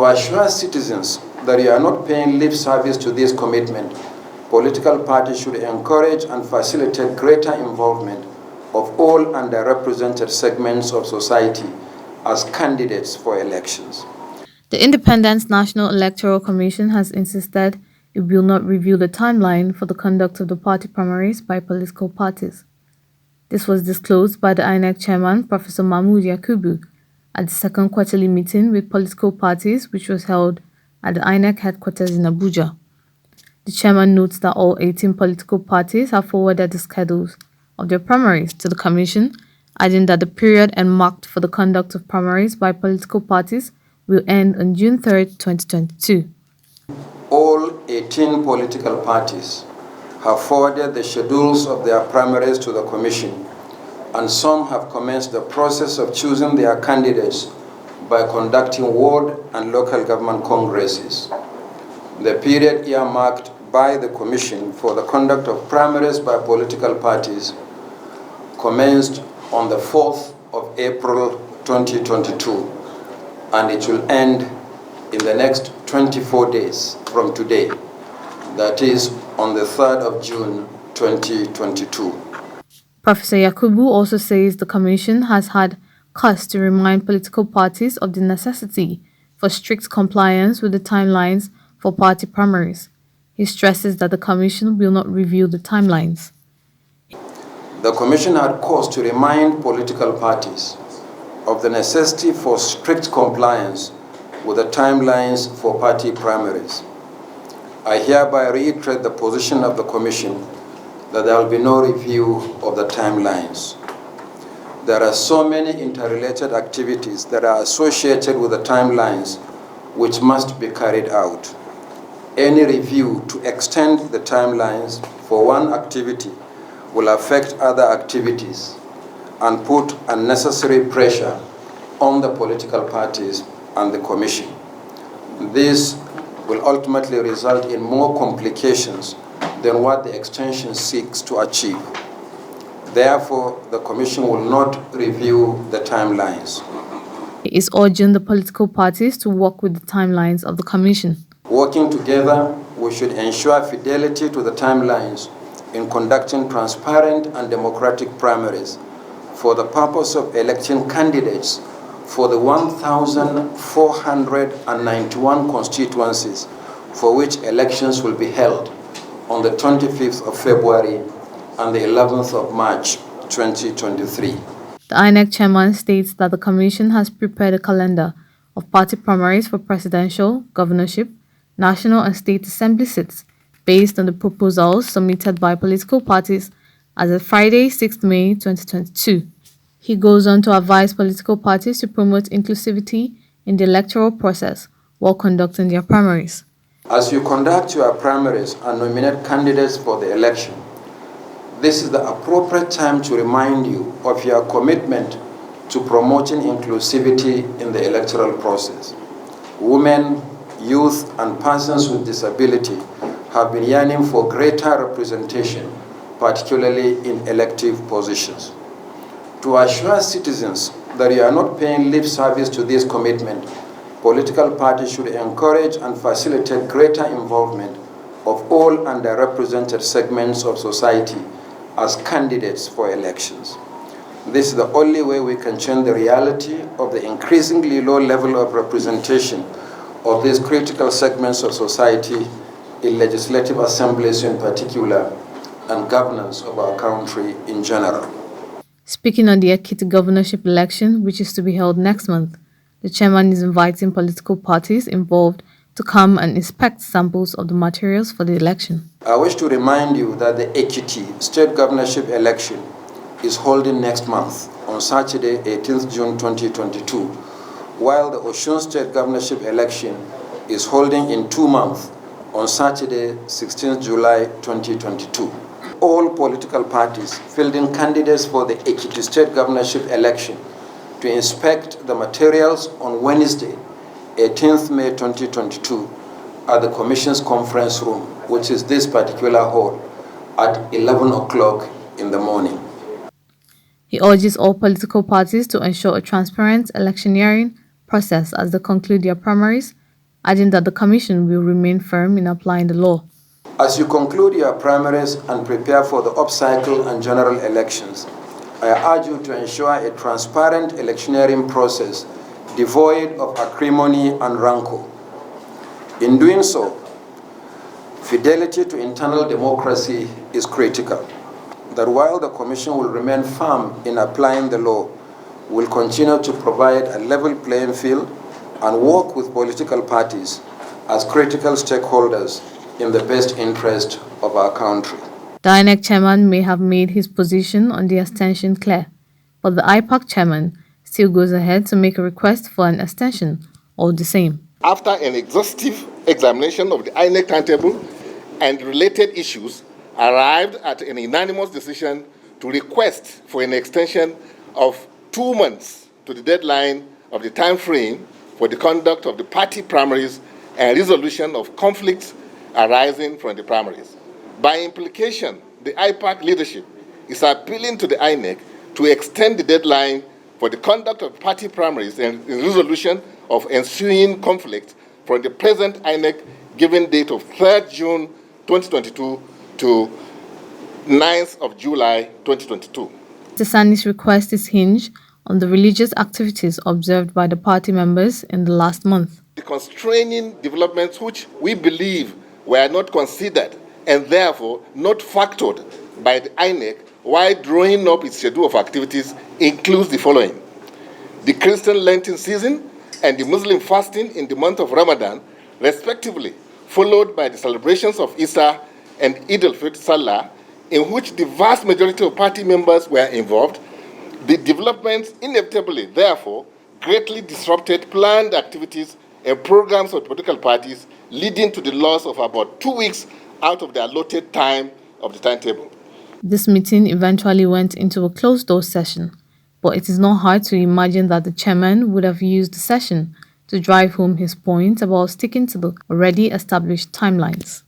To assure citizens that you are not paying lip service to this commitment, political parties should encourage and facilitate greater involvement of all underrepresented segments of society as candidates for elections. The Independent National Electoral Commission has insisted it will not review the timeline for the conduct of the party primaries by political parties. This was disclosed by the INEC Chairman, Professor Mahmood Yakubu, at the second quarterly meeting with political parties, which was held at the INEC Headquarters in Abuja. The chairman notes that all 18 political parties have forwarded the schedules of their primaries to the Commission, adding that the period earmarked for the conduct of primaries by political parties will end on June 3, 2022. All 18 political parties have forwarded the schedules of their primaries to the Commission, and some have commenced the process of choosing their candidates by conducting ward and local government congresses. The period earmarked by the Commission for the conduct of primaries by political parties commenced on the 4th of April 2022, and it will end in the next 24 days from today, that is on the 3rd of June 2022. Professor Yakubu also says the Commission has had cause to remind political parties of the necessity for strict compliance with the timelines for party primaries. He stresses that the Commission will not review the timelines. The Commission had cause to remind political parties of the necessity for strict compliance with the timelines for party primaries. I hereby reiterate the position of the Commission that there will be no review of the timelines. There are so many interrelated activities that are associated with the timelines which must be carried out. Any review to extend the timelines for one activity will affect other activities and put unnecessary pressure on the political parties and the Commission. This will ultimately result in more complications than what the extension seeks to achieve. Therefore, the Commission will not review the timelines. He is urging the political parties to work with the timelines of the Commission. Working together, we should ensure fidelity to the timelines in conducting transparent and democratic primaries for the purpose of electing candidates for the 1,491 constituencies for which elections will be held on the 25th of February and the 11th of March 2023. The INEC Chairman states that the Commission has prepared a calendar of party primaries for presidential, governorship, national and state assembly seats based on the proposals submitted by political parties as of Friday, 6th May 2022. He goes on to advise political parties to promote inclusivity in the electoral process while conducting their primaries. As you conduct your primaries and nominate candidates for the election, this is the appropriate time to remind you of your commitment to promoting inclusivity in the electoral process. Women, youth, and persons with disability have been yearning for greater representation, particularly in elective positions. To assure citizens that you are not paying lip service to this commitment, political parties should encourage and facilitate greater involvement of all underrepresented segments of society as candidates for elections. This is the only way we can change the reality of the increasingly low level of representation of these critical segments of society in legislative assemblies in particular and governance of our country in general. Speaking on the Ekiti governorship election, which is to be held next month, the chairman is inviting political parties involved to come and inspect samples of the materials for the election. I wish to remind you that the Ekiti state governorship election is holding next month on Saturday, 18th June 2022, while the Osun state governorship election is holding in 2 months on Saturday, 16th July 2022. All political parties fielding candidates for the Ekiti state governorship election to inspect the materials on Wednesday, 18th May 2022 at the Commission's conference room, which is this particular hall, at 11 o'clock in the morning. He urges all political parties to ensure a transparent electioneering process as they conclude their primaries adding that the Commission will remain firm in applying the law. As you conclude your primaries and prepare for the up-cycle and general elections, I urge you to ensure a transparent electioneering process devoid of acrimony and rancor. In doing so, fidelity to internal democracy is critical. That while the Commission will remain firm in applying the law, will continue to provide a level playing field and work with political parties as critical stakeholders in the best interest of our country. The INEC Chairman may have made his position on the extension clear, but the IPAC Chairman still goes ahead to make a request for an extension, all the same. After an exhaustive examination of the INEC timetable and related issues, arrived at an unanimous decision to request for an extension of 2 months to the deadline of the time frame for the conduct of the party primaries and resolution of conflicts arising from the primaries. By implication, the IPAC leadership is appealing to the INEC to extend the deadline for the conduct of party primaries and resolution of ensuing conflicts from the present INEC given date of 3rd June 2022 to 9th of July 2022. Mr. Sani's request is hinged on the religious activities observed by the party members in the last month. The constraining developments which we believe were not considered and therefore not factored by the INEC while drawing up its schedule of activities includes the following: the Christian Lenten season and the Muslim fasting in the month of Ramadan, respectively, followed by the celebrations of Easter and Eid al-Fitr Salah, in which the vast majority of party members were involved. The developments inevitably, therefore, greatly disrupted planned activities and programs of political parties, leading to the loss of about 2 weeks out of the allotted time of the timetable. This meeting eventually went into a closed-door session, but it is not hard to imagine that the chairman would have used the session to drive home his point about sticking to the already established timelines.